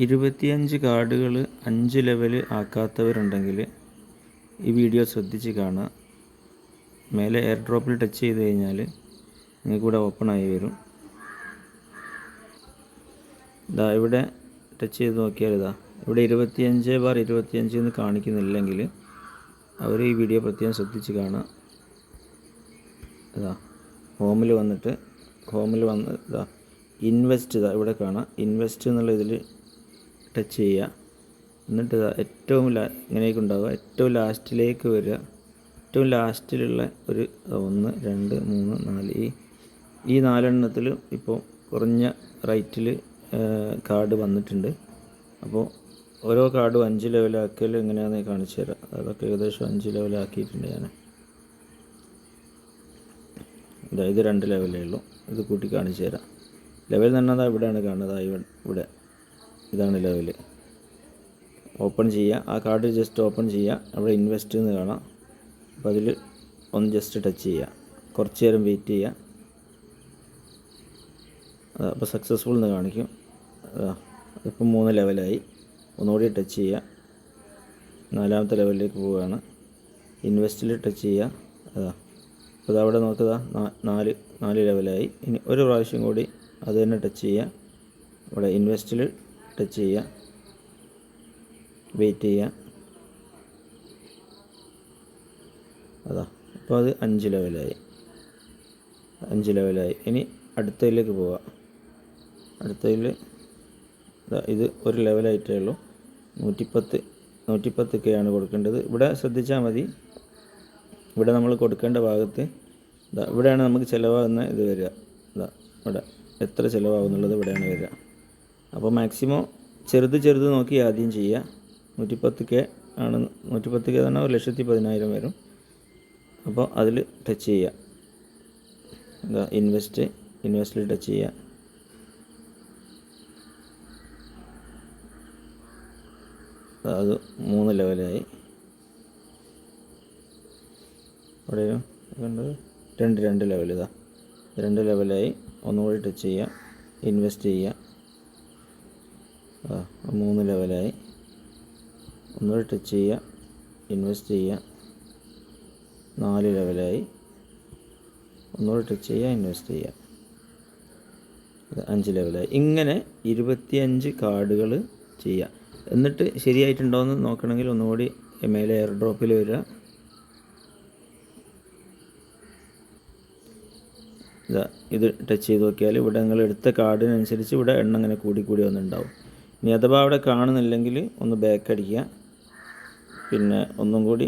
25 കാർഡുകൾ 5 ലെവൽ ആക്കാത്തവരുണ്ടെങ്കിൽ ഈ വീഡിയോ ശ്രദ്ധിച്ച് കാണുക. മേലെ എയർ ഡ്രോപ്പിൽ ടച്ച് ചെയ്ത് കഴിഞ്ഞാൽ നിങ്ങൾക്ക് ഇവിടെ ഓപ്പൺ ആയി വരും. ഇതാ ഇവിടെ ടച്ച് ചെയ്ത് നോക്കിയാൽ ഇവിടെ 25/25 എന്ന് കാണിക്കുന്നില്ലെങ്കിൽ അവർ ഈ വീഡിയോ പ്രത്യേകം ശ്രദ്ധിച്ച് കാണുക. ഹോമിൽ വന്ന് ഇൻവെസ്റ്റ് ഇവിടെ കാണാം. ഇൻവെസ്റ്റ് എന്നുള്ള ഇതിൽ ടച്ച് ചെയ്യുക. എന്നിട്ട് ഏറ്റവും ഇങ്ങനെയൊക്കെ ഉണ്ടാവുക. ഏറ്റവും ലാസ്റ്റിലേക്ക് വരിക. ഏറ്റവും ലാസ്റ്റിലുള്ള ഒരു 1 2 3 4 ഈ 4 ഇപ്പോൾ കുറഞ്ഞ റൈറ്റിൽ കാർഡ് വന്നിട്ടുണ്ട്. അപ്പോൾ ഓരോ കാർഡും 5 ലെവലാക്കൽ എങ്ങനെയാണെന്ന് കാണിച്ചു തരാം. അതൊക്കെ ഏകദേശം 5 ലെവലാക്കിയിട്ടുണ്ട് ഞാൻ. ഇത് 2 ലെവലേ ഉള്ളൂ. ഇത് കൂട്ടി കാണിച്ചു തരാം. ലെവൽ എന്ന് പറഞ്ഞാൽ ഇവിടെയാണ് കാണുന്നത്. ഇവിടെ ഇതാണ് ലെവൽ. ഓപ്പൺ ചെയ്യുക. ആ കാർഡ് ജസ്റ്റ് ഓപ്പൺ ചെയ്യുക. അവിടെ ഇൻവെസ്റ്റ് എന്ന് കാണാം. അപ്പോൾ അതിൽ ഒന്ന് ജസ്റ്റ് ടച്ച് ചെയ്യുക. കുറച്ച് നേരം വെയിറ്റ് ചെയ്യുക. അപ്പോൾ സക്സസ്ഫുൾ എന്ന് കാണിക്കും. ഇപ്പോൾ 3 ലെവലായി. ഒന്നുകൂടി ടച്ച് ചെയ്യുക. 4ാമത്തെ ലെവലിലേക്ക് പോവുകയാണ്. ഇൻവെസ്റ്റിൽ ടച്ച് ചെയ്യുക. അപ്പോൾ അതവിടെ നോക്കുക. 4 ലെവലായി. ഇനി ഒരു പ്രാവശ്യം കൂടി അത് തന്നെ ടച്ച് ചെയ്യുക. ഇവിടെ ഇൻവെസ്റ്റിൽ ടച്ച് ചെയ്യുക. വെയിറ്റ് ചെയ്യുക. അപ്പോൾ അത് 5 ലെവലായി. ഇനി അടുത്തതിലേക്ക് പോവാം. അടുത്തതിൽ ഇത് ഒരു ലെവലായിട്ടേ ഉള്ളൂ. 110K ആണ് കൊടുക്കേണ്ടത്. ഇവിടെ ശ്രദ്ധിച്ചാൽ മതി. ഇവിടെ നമ്മൾ കൊടുക്കേണ്ട ഭാഗത്ത് ഇവിടെയാണ് നമുക്ക് ചിലവാകുന്ന ഇത് വരിക. ഇവിടെ എത്ര ചിലവാകുന്നുള്ളത് ഇവിടെയാണ് വരിക. അപ്പോൾ മാക്സിമം ചെറുത് നോക്കി ആദ്യം ചെയ്യുക. 110K ആണ്. 110K തന്നെ 1,10,000 വരും. അപ്പോൾ അതിൽ ടച്ച് ചെയ്യുക. ഇൻവെസ്റ്റിൽ ടച്ച് ചെയ്യുക. അത് 3 ലെവലായി. അവിടെ കണ്ടത് 2 ലെവൽ. 2 ലെവലായി. ഒന്നുകൂടി ടച്ച് ചെയ്യുക. ഇൻവെസ്റ്റ് ചെയ്യുക. 3 ലെവലായി. ഒന്നുകൂടി ടച്ച് ചെയ്യുക. ഇൻവെസ്റ്റ് ചെയ്യുക. 4 ലെവലായി. ഒന്നുകൂടി ടച്ച് ചെയ്യുക. ഇൻവെസ്റ്റ് ചെയ്യുക. 5 ലെവലായി. ഇങ്ങനെ 25 കാർഡുകൾ ചെയ്യുക. എന്നിട്ട് ശരിയായിട്ടുണ്ടോയെന്ന് നോക്കണമെങ്കിൽ ഒന്നുകൂടി മേലെ എയർ ഡ്രോപ്പിൽ വരിക. ഇത് ടച്ച് ചെയ്ത് നോക്കിയാൽ ഇവിടെ നിങ്ങൾ എടുത്ത കാർഡിനനുസരിച്ച് ഇവിടെ എണ്ണം ഇങ്ങനെ കൂടി വന്നിട്ടുണ്ടാവും. ഇനി അഥവാ അവിടെ കാണുന്നില്ലെങ്കിൽ ഒന്ന് ബാക്ക് അടിക്കുക. പിന്നെ ഒന്നും കൂടി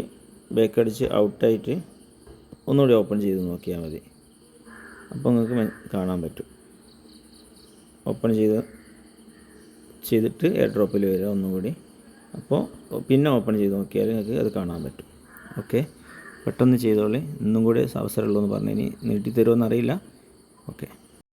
ബാക്ക് അടിച്ച് ഔട്ടായിട്ട് ഒന്നുകൂടി ഓപ്പൺ ചെയ്ത് നോക്കിയാൽ മതി. അപ്പോൾ നിങ്ങൾക്ക് കാണാൻ പറ്റും. ഓപ്പൺ ചെയ്തിട്ട് എയർ ഡ്രോപ്പിൽ വരിക ഒന്നുകൂടി. അപ്പോൾ പിന്നെ ഓപ്പൺ ചെയ്ത് നോക്കിയാൽ നിങ്ങൾക്ക് അത് കാണാൻ പറ്റും. ഓക്കെ, പെട്ടെന്ന് ചെയ്തോളി. ഇന്നും കൂടി അവസരമുള്ളൂ എന്ന് പറഞ്ഞു. ഇനി നീട്ടിത്തരുമോ എന്നറിയില്ല. ഓക്കെ.